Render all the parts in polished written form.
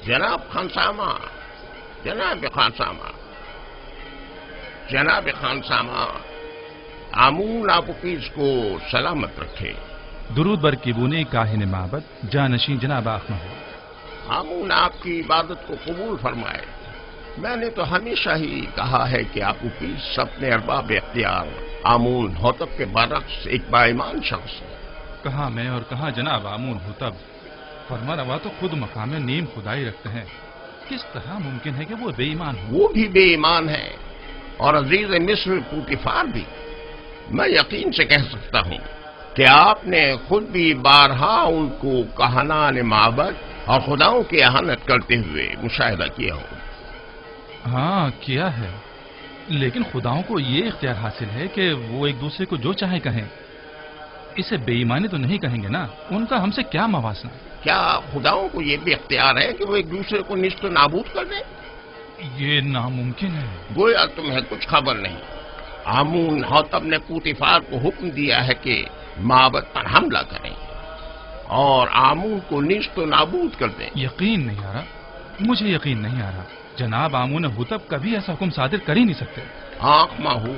جناب خانسامہ، جناب خانسامہ، جناب خانسامہ، آمون آپوپیس کو سلامت رکھے۔ درود بر کیبونی کاہن معبد جانشین جناب آخمہو۔ آمون آپ کی عبادت کو قبول فرمائے۔ میں نے تو ہمیشہ ہی کہا ہے کہ آپوپیس اپنے ارباب اختیار آمون ہوتب کے برعکس ایک باایمان شخص ہے۔ کہاں میں اور کہاں جناب آمون ہوتب، فرما روا تو خود مقام نیم خدائی رکھتے ہیں، کس طرح ممکن ہے کہ وہ بے ایمان ہو؟ وہ بھی بے ایمان ہے اور عزیز مصر پوتیفار بھی۔ میں یقین سے کہہ سکتا ہوں کہ آپ نے خود بھی بارہا ان کو کہنان معبد اور خداؤں کی اہانت کرتے ہوئے مشاہدہ کیا ہو۔ ہاں کیا ہے، لیکن خداؤں کو یہ اختیار حاصل ہے کہ وہ ایک دوسرے کو جو چاہے کہیں، اسے بے ایمانی تو نہیں کہیں گے نا، ان کا ہم سے کیا موازنہ؟ کیا خداؤں کو یہ بھی اختیار ہے کہ وہ ایک دوسرے کو نیست و نابود کر دیں؟ یہ ناممکن ہے۔ گویا تمہیں کچھ خبر نہیں۔ آمون ہوتب نے پوتیفار کو حکم دیا ہے کہ معبد پر حملہ کریں اور آمون کو نیست و نابود کر دیں۔ یقین نہیں آ رہا، مجھے یقین نہیں آ رہا، جناب آمون ہوتب کبھی ایسا حکم صادر کر ہی نہیں سکتے۔ آنکھ ماہو،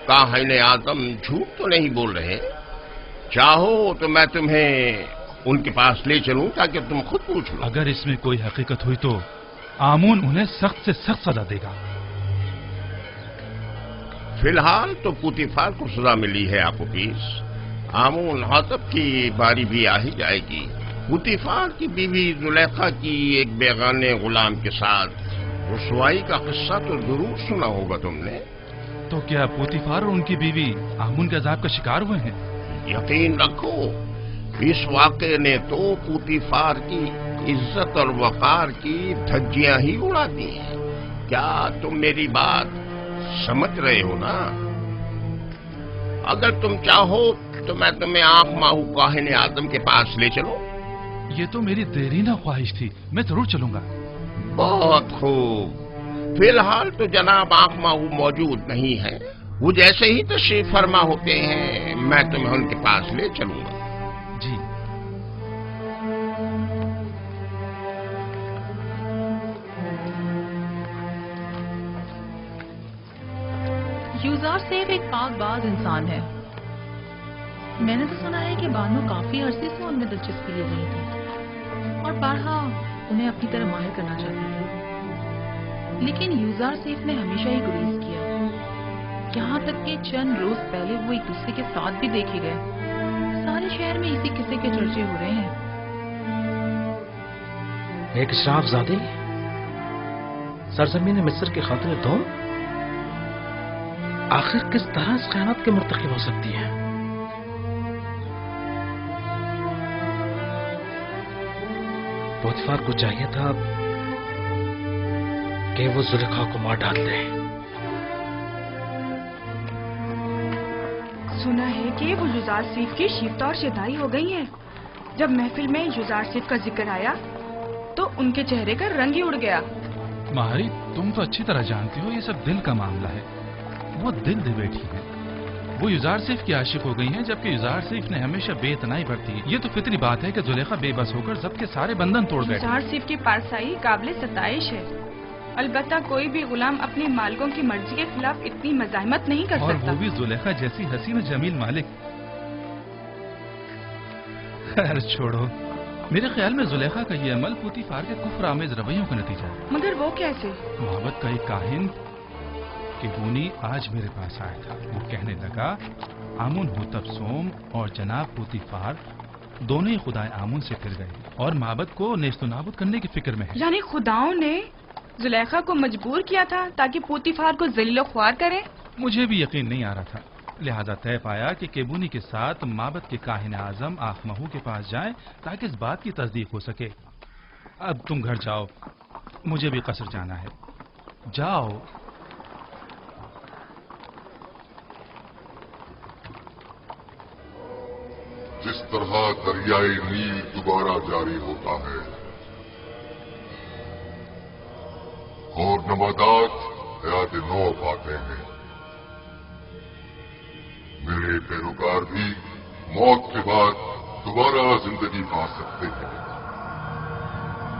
کاہن اعظم جھوٹ تو نہیں بول رہے؟ چاہو تو میں تمہیں ان کے پاس لے چلوں تاکہ تم خود پوچھ لو۔ اگر اس میں کوئی حقیقت ہوئی تو آمون انہیں سخت سے سخت سزا دے گا۔ فی الحال تو پوتیفار کو سزا ملی ہے آپوپیس، آمون ہوتب کی باری بھی آ ہی جائے گی۔ پوتیفار کی بیوی زلیخا کی ایک بیگانے غلام کے ساتھ رسوائی کا قصہ تو ضرور سنا ہوگا تم نے۔ تو کیا پوتیفار اور ان کی بیوی آمون کے عذاب کا شکار ہوئے ہیں؟ یقین رکھو، اس واقعے نے تو پوتیفار کی عزت اور وقار کی دھجیاں ہی اڑا دی ہیں۔ کیا تم میری بات سمجھ رہے ہو نا؟ اگر تم چاہو تو میں تمہیں آنکھ ماہو کاہن اعظم کے پاس لے چلوں۔ یہ تو میری دیرینہ خواہش تھی، میں ضرور چلوں گا۔ بہت خوب، فی الحال تو جناب آنکھ ماہو موجود نہیں ہے، وہ جیسے ہی تشریف فرما ہوتے ہیں میں تمہیں ان کے پاس لے چلوں گا۔ جی۔ یوزار سیف ایک پاک باز انسان ہے۔ میں نے تو سنا ہے کہ بانو کافی عرصے سے ان میں دلچسپی لے رہی تھی اور بارہا انہیں اپنی طرح ماہر کرنا چاہتی تھی، لیکن یوزار سیف نے ہمیشہ ہی گریز کیا، یہاں تک کہ چند روز پہلے وہ ایک دوسرے کے ساتھ بھی دیکھے گئے۔ سارے شہر میں اسی قصے کے چرچے ہو رہے ہیں۔ ایک اشراف زادی سرزمین مصر کے خاطر دوم، آخر کس طرح اس خیانت کے مرتکب ہو سکتی ہے؟ پوتیفار کو چاہیے تھا کہ وہ زلیخا کو مار ڈال دے۔ سنا ہے کہ وہ یوزار سیف کی شیفتہ اور شدائی ہو گئی ہیں۔ جب محفل میں یوزار سیف کا ذکر آیا تو ان کے چہرے کا رنگ ہی اڑ گیا۔ مہاری، تم تو اچھی طرح جانتی ہو یہ سب دل کا معاملہ ہے، وہ دل دے بیٹھی ہے، وہ یوزار سیف کی عاشق ہو گئی ہیں، جبکہ یوزار سیف نے ہمیشہ بے اتنائی برتی ہے۔ یہ تو فطری بات ہے کہ زلیخا بے بس ہو کر ضبط کے سارے بندھن توڑ گئے۔ یوزار سیف کی پارسائی قابل ستائش ہے، البتہ کوئی بھی غلام اپنے مالکوں کی مرضی کے خلاف اتنی مزاحمت نہیں کر اور سکتا۔ وہ بھی زلیخا جیسی حسین و جمیل مالک۔ خیر چھوڑو، میرے خیال میں زلیخا کا یہ عمل پوتیفار کے کفر آمیز رویوں کا نتیجہ ہے۔ مگر وہ کیسے؟ معبد کا ایک کاہن کیبونی آج میرے پاس آیا تھا، وہ کہنے لگا آمون ہوتب سوم اور جناب پوتیفار دونوں ہی خدائے آمون سے پھر گئے اور معبد کو نیست و نابود کرنے کی فکر میں ہے۔ یعنی خداؤں نے زلیخا کو مجبور کیا تھا تاکہ پوتیفار کو ذلیل و خوار کرے؟ مجھے بھی یقین نہیں آ رہا تھا، لہذا طے پایا کہ کیبونی کے ساتھ معبد کے کاہن اعظم آخمہو کے پاس جائیں تاکہ اس بات کی تصدیق ہو سکے۔ اب تم گھر جاؤ، مجھے بھی قصر جانا ہے، جاؤ۔ جس طرح دریائے نیل دوبارہ جاری ہوتا ہے اور نباتات حیات نو پاتے ہیں، میرے پیروکار بھی موت کے بعد دوبارہ زندگی پا سکتے ہیں،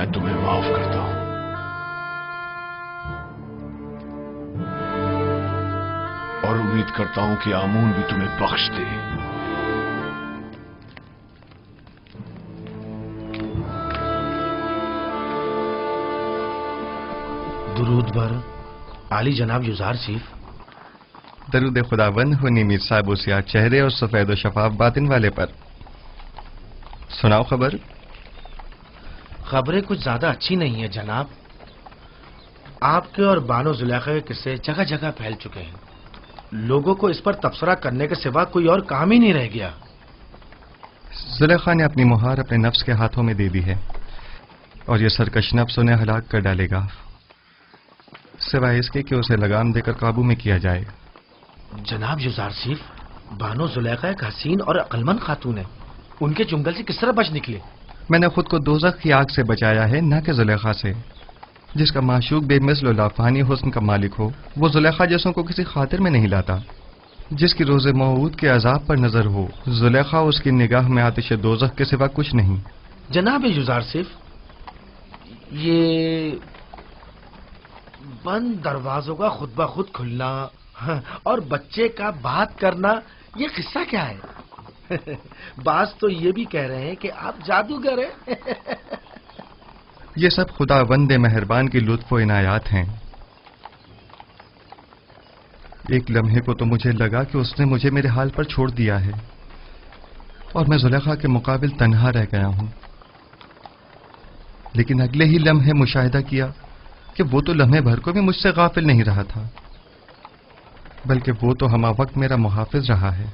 میں تمہیں معاف کرتا ہوں. اور امید کرتا ہوں کہ آمون بھی تمہیں بخش دے. درود بر عالی جناب یوزار سیف. درود خداوند ہونی میر صاحب و سیاہ چہرے اور سفید و شفاف باطن والے پر. سناؤ خبر. خبریں کچھ زیادہ اچھی نہیں ہیں جناب. آپ کے اور بانو زلیخا کے قصے جگہ جگہ پھیل چکے ہیں. لوگوں کو اس پر تبصرہ کرنے کے سوا کوئی اور کام ہی نہیں رہ گیا. زلیخا نے اپنی مہار اپنے نفس کے ہاتھوں میں دے دی ہے اور یہ سرکش نفس انہیں ہلاک کر ڈالے گا، سوائے اس کے کہ اسے لگام دے کر قابو میں کیا جائے. جناب یوزار سیف، بانو زلیخا ایک حسین اور عقلمند خاتون ہے. ان کے چنگل سے کس طرح بچ نکلے؟ میں نے خود کو دوزخ کی آگ سے بچایا ہے، نہ کہ زلیخا سے. جس کا معشوق بے مثل و لافانی حسن کا مالک ہو وہ زلیخا جیسوں کو کسی خاطر میں نہیں لاتا. جس کی روز موعود کے عذاب پر نظر ہو، زلیخا اس کی نگاہ میں آتش دوزخ کے سوا کچھ نہیں. جناب یوزار سیف، یہ بند دروازوں کا خود بخود کھلنا اور بچے کا بات کرنا، یہ قصہ کیا ہے؟ بعض تو یہ بھی کہہ رہے ہیں کہ آپ جادوگر ہیں. یہ سب خدا وند مہربان کی لطف و عنایات ہیں. ایک لمحے کو تو مجھے لگا کہ اس نے مجھے میرے حال پر چھوڑ دیا ہے اور میں زلیخا کے مقابل تنہا رہ گیا ہوں. لیکن اگلے ہی لمحے مشاہدہ کیا کہ وہ تو لمحے بھر کو بھی مجھ سے غافل نہیں رہا تھا، بلکہ وہ تو ہمہ وقت میرا محافظ رہا ہے.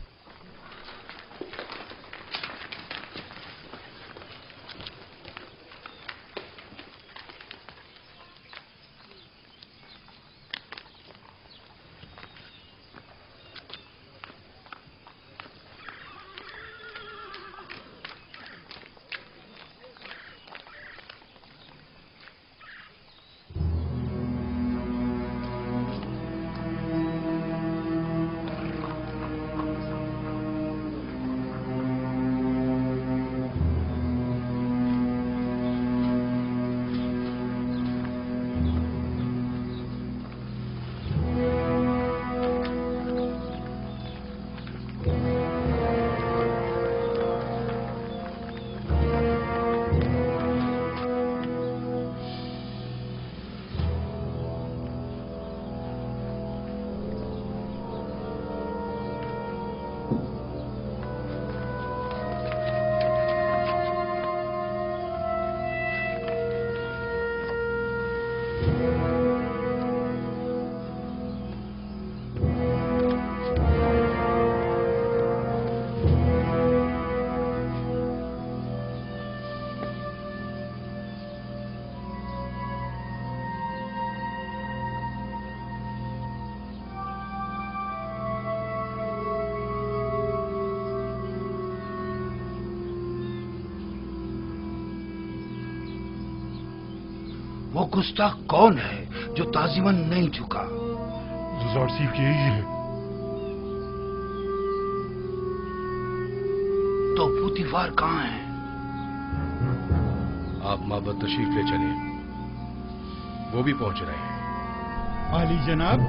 وہ گستاخ کون ہے جو تعظیماً نہیں جھکا؟ یوزار سیف کی یہی ہے. تو پوتیفار کہاں ہے؟ آپ معبد تشریف لے چلیں، وہ بھی پہنچ رہے ہیں. عالی جناب،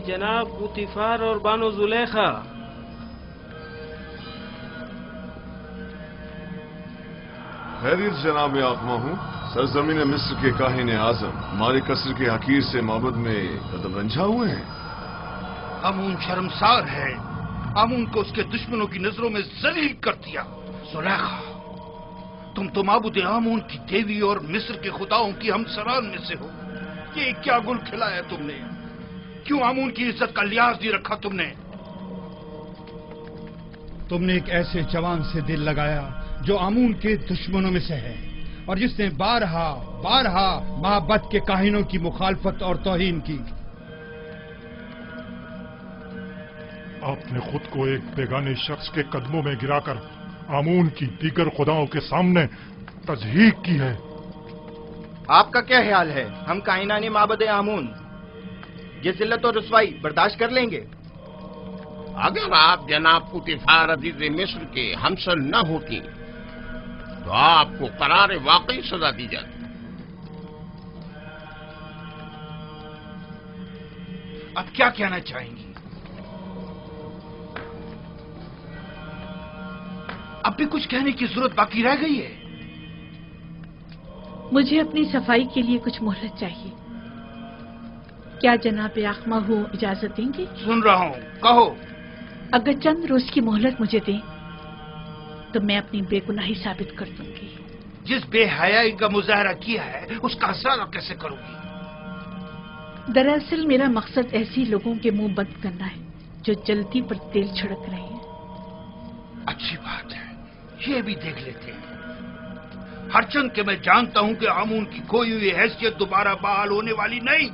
جناب پوتیفار اور بانو زلیخا. خیریت جناب آقما ہوں. سرزمین مصر کے کاہن اعظم ہمارے قصر کے حقیر سے معبد میں قدم رنجھا ہوئے ہیں. آمون شرمسار ہے. آمون کو اس کے دشمنوں کی نظروں میں ذلیل کر دیا. زلیخا، تم تو معبود آمون کی دیوی اور مصر کے خداؤں کی ہمسران میں سے ہو. یہ کیا گل کھلایا تم نے؟ کیوں آمون کی عزت کا لحاظ نہیں رکھا تم نے؟ تم نے ایک ایسے جوان سے دل لگایا جو آمون کے دشمنوں میں سے ہے اور جس نے بارہا محبت کے کاہنوں کی مخالفت اور توہین کی. آپ نے خود کو ایک بیگانے شخص کے قدموں میں گرا کر آمون کی دیگر خداؤں کے سامنے تضحیق کی ہے. آپ کا کیا خیال ہے؟ ہم کائنانی معبد آمون یہ ذلت اور رسوائی برداشت کر لیں گے؟ اگر آپ جناب پوتیفار عزیز مصر کے ہمسر نہ ہوتی تو آپ کو قرار واقعی سزا دی جاتی. اب کیا کہنا چاہیں گی؟ اب بھی کچھ کہنے کی ضرورت باقی رہ گئی ہے؟ مجھے اپنی صفائی کے لیے کچھ مہلت چاہیے. کیا جناب یاخما ہو اجازت دیں گے؟ سن رہا ہوں، کہو. اگر چند روز کی مہلت مجھے دیں تو میں اپنی بے گناہی ثابت کر دوں گی. جس بے حیائی کا مظاہرہ کیا ہے اس کا اثر کیسے کروں گی؟ دراصل میرا مقصد ایسی لوگوں کے منہ بند کرنا ہے جو جلدی پر تیل چھڑک رہے ہیں. اچھی بات ہے، یہ بھی دیکھ لیتے ہیں. ہرچند کہ میں جانتا ہوں کہ آمون کی کھوئی ہوئی حیثیت دوبارہ بحال ہونے والی نہیں.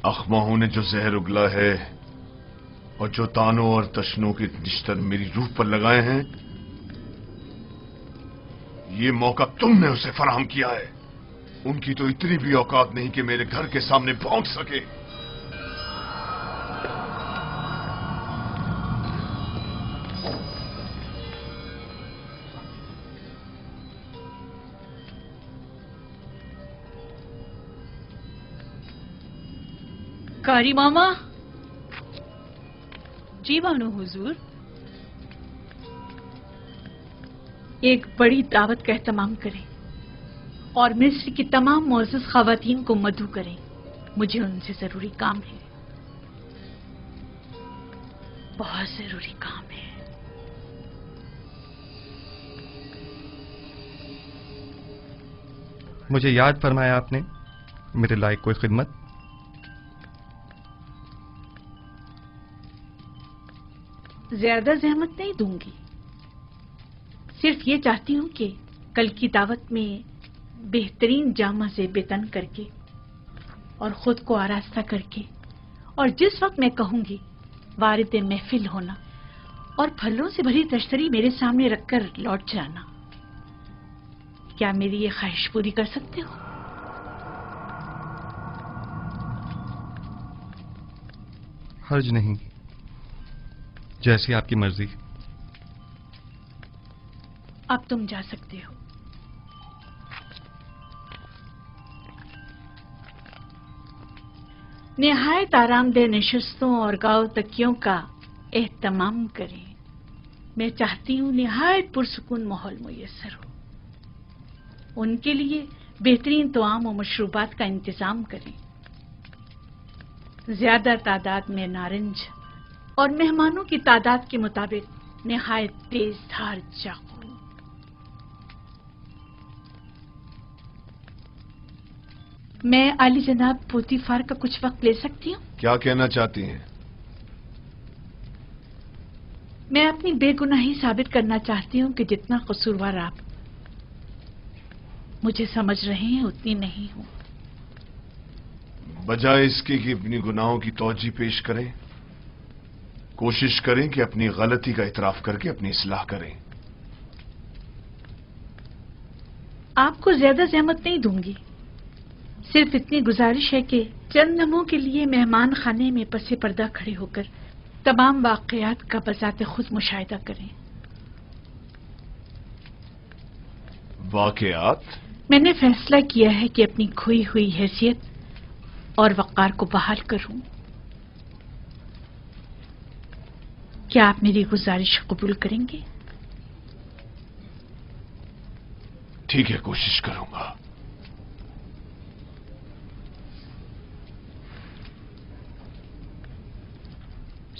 اخماہوں نے جو زہر اگلا ہے اور جو تانوں اور تشنوں کے نشتر میری روح پر لگائے ہیں، یہ موقع تم نے اسے فراہم کیا ہے. ان کی تو اتنی بھی اوقات نہیں کہ میرے گھر کے سامنے بھونک سکے. کاری ماما. جی بانو حضور. ایک بڑی دعوت کا اہتمام کریں اور مصر کی تمام معزز خواتین کو مدعو کریں. مجھے ان سے ضروری کام ہے، بہت ضروری کام ہے. مجھے یاد فرمایا آپ نے میرے لائق کوئی خدمت؟ زیادہ زحمت نہیں دوں گی، صرف یہ چاہتی ہوں کہ کل کی دعوت میں بہترین جامہ سے بےتن کر کے اور خود کو آراستہ کر کے اور جس وقت میں کہوں گی وارد محفل ہونا اور پھلوں سے بھری تشتری میرے سامنے رکھ کر لوٹ جانا. کیا میری یہ خواہش پوری کر سکتے ہو؟ حرج نہیں، جیسی آپ کی مرضی. اب تم جا سکتے ہو. نہایت آرام دہ نشستوں اور گاؤ تکیوں کا اہتمام کریں. میں چاہتی ہوں نہایت پرسکون ماحول میسر ہو. ان کے لیے بہترین طعام و مشروبات کا انتظام کریں. زیادہ تعداد میں نارنج اور مہمانوں کی تعداد کے مطابق نہایت تیز دھار چاقو. میں عالی جناب پوتیفار کا کچھ وقت لے سکتی ہوں؟ کیا کہنا چاہتی ہیں؟ میں اپنی بے گناہی ثابت کرنا چاہتی ہوں کہ جتنا قصوروار آپ مجھے سمجھ رہے ہیں اتنی نہیں ہوں. بجائے اس کے کہ اپنی گناہوں کی توجہ پیش کریں، کوشش کریں کہ اپنی غلطی کا اعتراف کر کے اپنی اصلاح کریں. آپ کو زیادہ زحمت نہیں دوں گی، صرف اتنی گزارش ہے کہ چند لمحوں کے لیے مہمان خانے میں پس پردہ کھڑے ہو کر تمام واقعات کا بذات خود مشاہدہ کریں. واقعات؟ میں نے فیصلہ کیا ہے کہ اپنی کھوئی ہوئی حیثیت اور وقار کو بحال کروں. کیا آپ میری گزارش قبول کریں گے؟ ٹھیک ہے، کوشش کروں گا.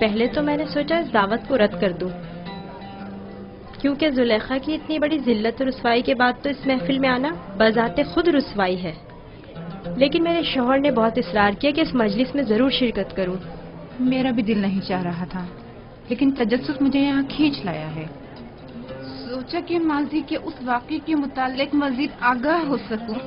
پہلے تو میں نے سوچا اس دعوت کو رد کر دوں، کیونکہ زلیخا کی اتنی بڑی ذلت و رسوائی کے بعد تو اس محفل میں آنا بذات خود رسوائی ہے، لیکن میرے شوہر نے بہت اصرار کیا کہ اس مجلس میں ضرور شرکت کروں۔ میرا بھی دل نہیں چاہ رہا تھا، لیکن تجسس مجھے یہاں کھینچ لایا ہے۔ سوچا کہ ماضی کے اس واقعے کے متعلق مزید آگاہ ہو سکوں۔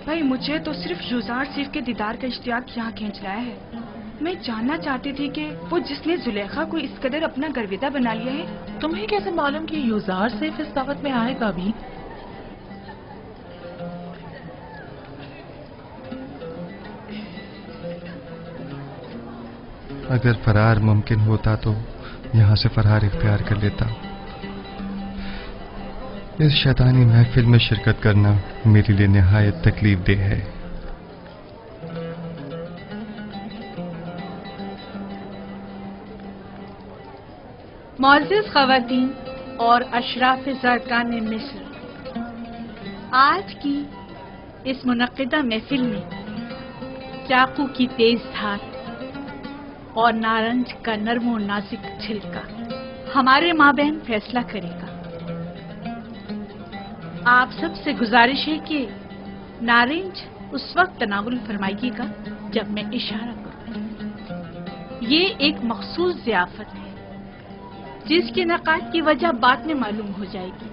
بھائی مجھے تو صرف یوزار سیف کے دیدار کا اشتیاق یہاں کھینچ لایا ہے۔ میں جاننا چاہتی تھی کہ وہ جس نے زلیخا کو اس قدر اپنا گرویدہ بنا لیا ہے، تمہیں کیسے معلوم کہ یوزار سیف اس دعوت میں آئے گا بھی؟ اگر فرار ممکن ہوتا تو یہاں سے فرار اختیار کر لیتا۔ اس شیطانی محفل میں شرکت کرنا میرے لیے نہایت تکلیف دہ ہے۔ معزز خواتین اور اشراف زرکان مصر، آج کی اس منعقدہ محفل میں چاقو کی تیز دھار اور نارنج کا نرم و نازک چھلکا ہمارے مابین فیصلہ کرے گا۔ آپ سب سے گزارش ہے کہ نارنج اس وقت تناول فرمائیے گا جب میں اشارہ کروں۔ یہ ایک مخصوص ضیافت ہے جس کے انعقاد کی وجہ بعد میں معلوم ہو جائے گی۔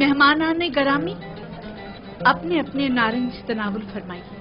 مہمانان گرامی اپنے اپنے نارنج تناول فرمائیے۔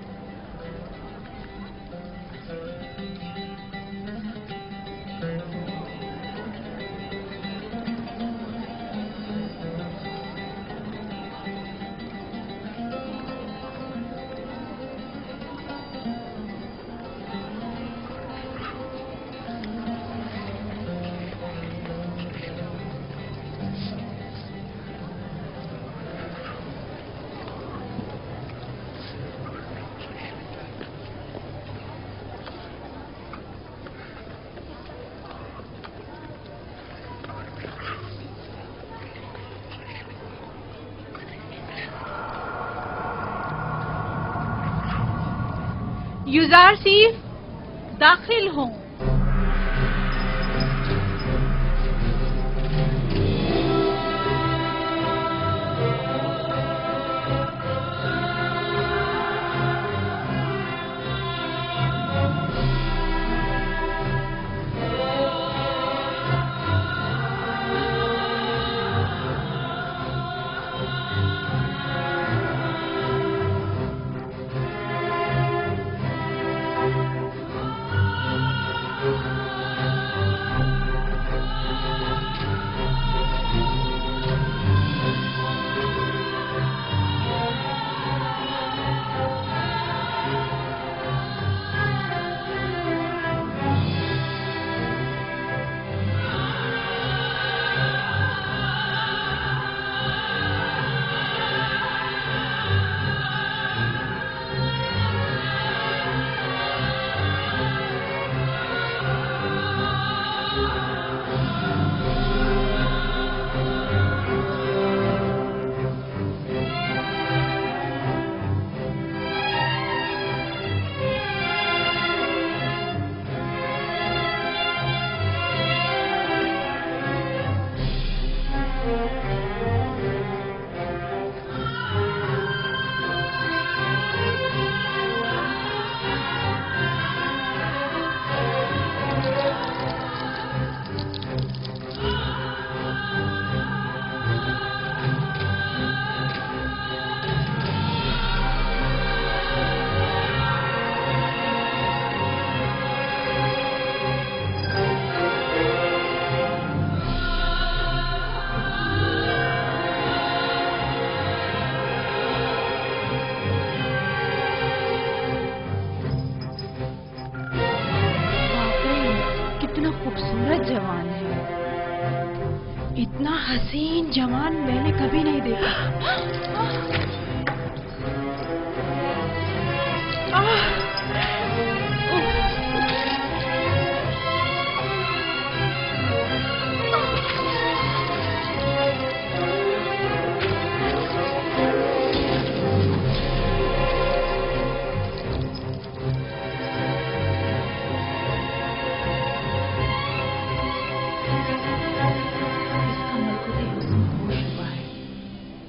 یوزارسیف داخل ہوں۔ خوبصورت جوان ہے، اتنا حسین جوان میں نے کبھی نہیں دیکھا۔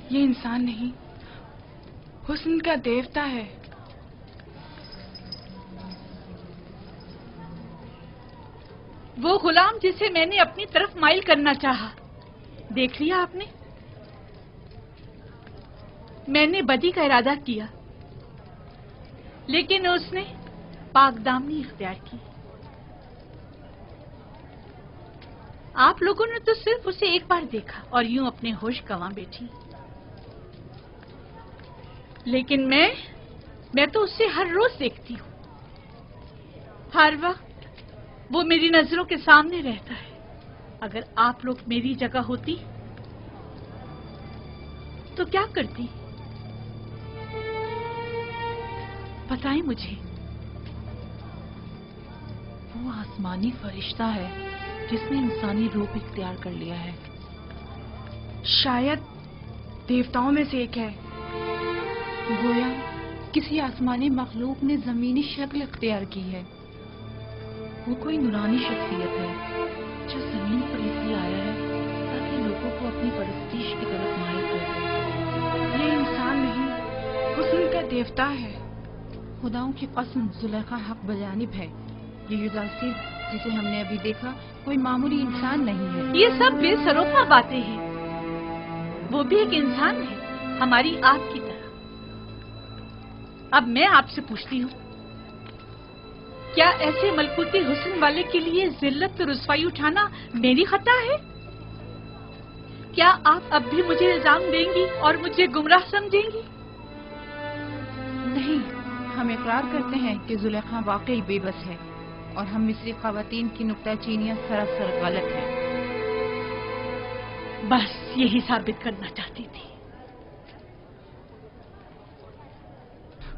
یہ انسان نہیں، حسن کا دیوتا ہے۔ وہ غلام جسے میں نے اپنی طرف مائل کرنا چاہا، دیکھ لیا آپ نے؟ میں نے بدی کا ارادہ کیا، لیکن اس نے پاک دامنی اختیار کی۔ آپ لوگوں نے تو صرف اسے ایک بار دیکھا اور یوں اپنے ہوش گنوا بیٹھی، لیکن میں تو اسے ہر روز دیکھتی ہوں، ہر وقت وہ میری نظروں کے سامنے رہتا ہے۔ اگر آپ لوگ میری جگہ ہوتی تو کیا کرتی؟ بتائیں مجھے۔ وہ آسمانی فرشتہ ہے جس نے انسانی روپ اختیار کر لیا ہے۔ شاید دیوتاؤں میں سے ایک ہے، گویا کسی آسمانی مخلوق نے زمینی شکل اختیار کی ہے۔ وہ کوئی نورانی شخصیت ہے جو زمین پر اس لیے آیا ہے تاکہ لوگوں کو اپنی پرستش کی طرف مائل کر دے۔ یہ انسان نہیں، حسن کا دیوتا ہے۔ خداؤں کی قسم، زلیخا حق بجانب ہے۔ یہ یوزارسیف جسے ہم نے ابھی دیکھا کوئی معمولی انسان نہیں ہے۔ یہ سب بے سروپا باتیں ہیں۔ وہ بھی ایک انسان ہے، ہماری آپ کی طرح۔ اب میں آپ سے پوچھتی ہوں، کیا ایسے ملکوتی حسن والے کے لیے ذلت و رسوائی اٹھانا میری خطا ہے؟ کیا آپ اب بھی مجھے الزام دیں گی اور مجھے گمراہ سمجھیں گی؟ نہیں، ہم اقرار کرتے ہیں کہ زلیخا واقعی بے بس ہے اور ہم مصری خواتین کی نکتہ چینیاں سراسر غلط ہیں۔ بس یہی ثابت کرنا چاہتی تھی۔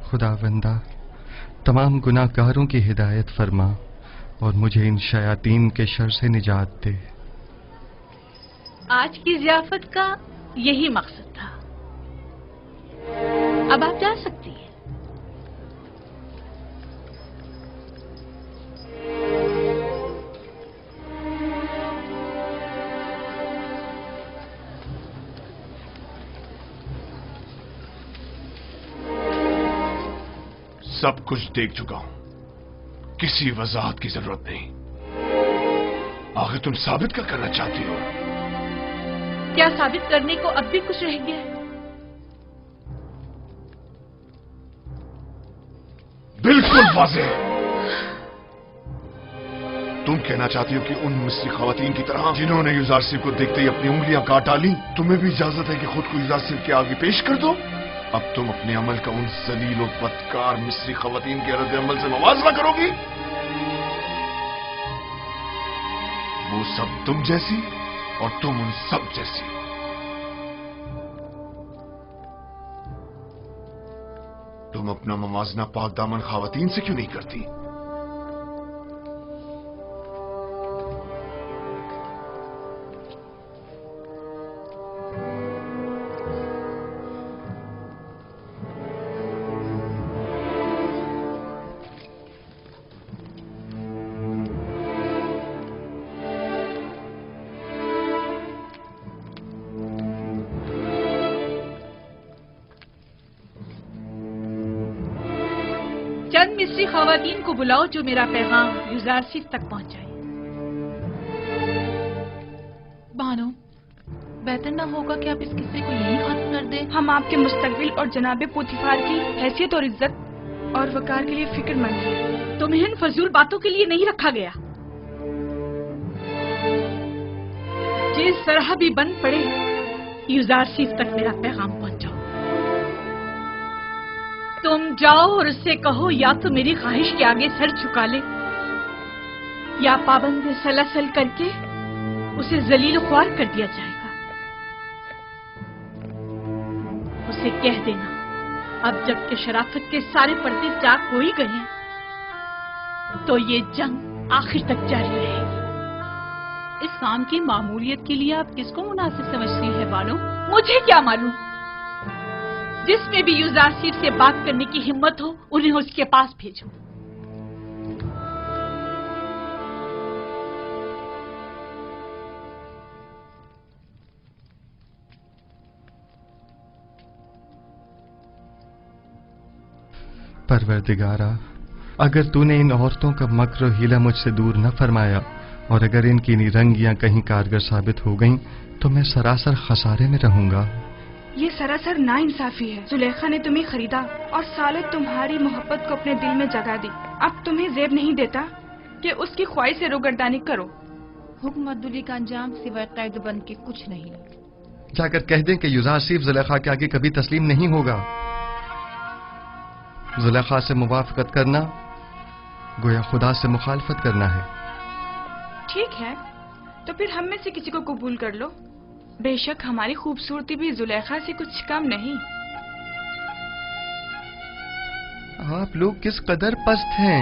خداوندہ تمام گناہ گاروں کی ہدایت فرما اور مجھے ان شیاطین کے شر سے نجات دے۔ آج کی ضیافت کا یہی مقصد تھا۔ اب آپ جا سکتی ہیں۔ سب کچھ دیکھ چکا ہوں، کسی وضاحت کی ضرورت نہیں۔ آخر تم ثابت کیا کرنا چاہتی ہو؟ کیا ثابت کرنے کو اب بھی کچھ رہ گیا ہے؟ بالکل واضح۔ تم کہنا چاہتی ہو کہ ان مصری خواتین کی طرح جنہوں نے یوزارسیف کو دیکھتے ہی اپنی انگلیاں کاٹ ڈالی، تمہیں بھی اجازت ہے کہ خود کو یوزارسیف کے آگے پیش کر دو؟ اب تم اپنے عمل کا ان ذلیل و بدکار مصری خواتین کے رد عمل سے موازنہ کرو گی؟ وہ سب تم جیسی اور تم ان سب جیسی۔ تم اپنا موازنہ پاک دامن خواتین سے کیوں نہیں کرتی؟ چند مصری خواتین کو بلاؤ جو میرا پیغام یوزارسیف تک پہنچائے۔ بانو، بہتر نہ ہوگا کہ آپ اس قصے کو یہیں ختم کر دیں؟ ہم آپ کے مستقبل اور جناب پوتیفار کی حیثیت اور عزت اور وقار کے لیے فکر مند ہیں۔ تمہیں ان فضول باتوں کے لیے نہیں رکھا گیا۔ جس طرح بھی بند پڑے یوزارسیف تک میرا پیغام پہنچاؤ۔ تم جاؤ اور اس سے کہو یا تو میری خواہش کے آگے سر جھکا لے یا پابند سلاسل کر کے اسے ذلیل و خوار کر دیا جائے گا۔ اسے کہہ دینا اب جب کہ شرافت کے سارے پردے چاک ہو ہی گئے ہیں تو یہ جنگ آخر تک جاری رہے گی۔ اس کام کی معمولیت کے لیے آپ کس کو مناسب سمجھتی ہیں بانو؟ مجھے کیا معلوم، جس میں بھی یوزارسیف سے بات کرنے کی ہمت ہو انہیں اس کے پاس بھیجو۔ پروردگارا، اگر تو نے ان عورتوں کا مکر و حیلہ مجھ سے دور نہ فرمایا اور اگر ان کی نیرنگیاں کہیں کارگر ثابت ہو گئیں تو میں سراسر خسارے میں رہوں گا۔ یہ سراسر نا انصافی ہے۔ زلیخا نے تمہیں خریدا اور سالوں تمہاری محبت کو اپنے دل میں جگا دی۔ اب تمہیں زیب نہیں دیتا کہ اس کی خواہش سے روگردانی کرو۔ حکم عدلی کا انجام سوائے قید بند کے کچھ نہیں۔ جا کر کہہ دیں کہ یوزارسیف زلیخا کے آگے کبھی تسلیم نہیں ہوگا۔ زلیخا سے موافقت کرنا گویا خدا سے مخالفت کرنا ہے۔ ٹھیک ہے، تو پھر ہم میں سے کسی کو قبول کر لو۔ بے شک ہماری خوبصورتی بھی زلیخا سے کچھ کم نہیں۔ آپ لوگ کس قدر پست ہیں۔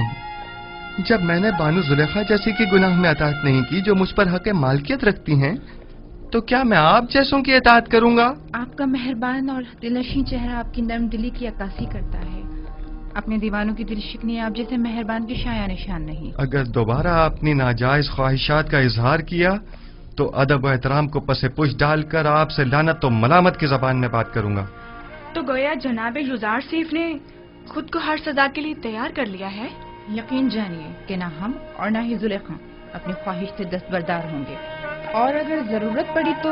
جب میں نے بانو زلیخا جیسی کی گناہ میں اطاعت نہیں کی جو مجھ پر حق مالکیت رکھتی ہیں، تو کیا میں آپ جیسوں کی اطاعت کروں گا؟ آپ کا مہربان اور دلنشین چہرہ آپ کی نرم دلی کی عکاسی کرتا ہے۔ اپنے دیوانوں کی دل شکنی آپ جیسے مہربان کے شایع نشان نہیں۔ اگر دوبارہ اپنی ناجائز خواہشات کا اظہار کیا تو ادب و احترام کو پس پش ڈال کر آپ سے لعنت و ملامت کی زبان میں بات کروں گا۔ تو گویا جناب یوزارسیف نے خود کو ہر سزا کے لیے تیار کر لیا ہے۔ یقین جانیے کہ نہ ہم اور نہ ہی زلیخا اپنی خواہش سے دستبردار ہوں گے، اور اگر ضرورت پڑی تو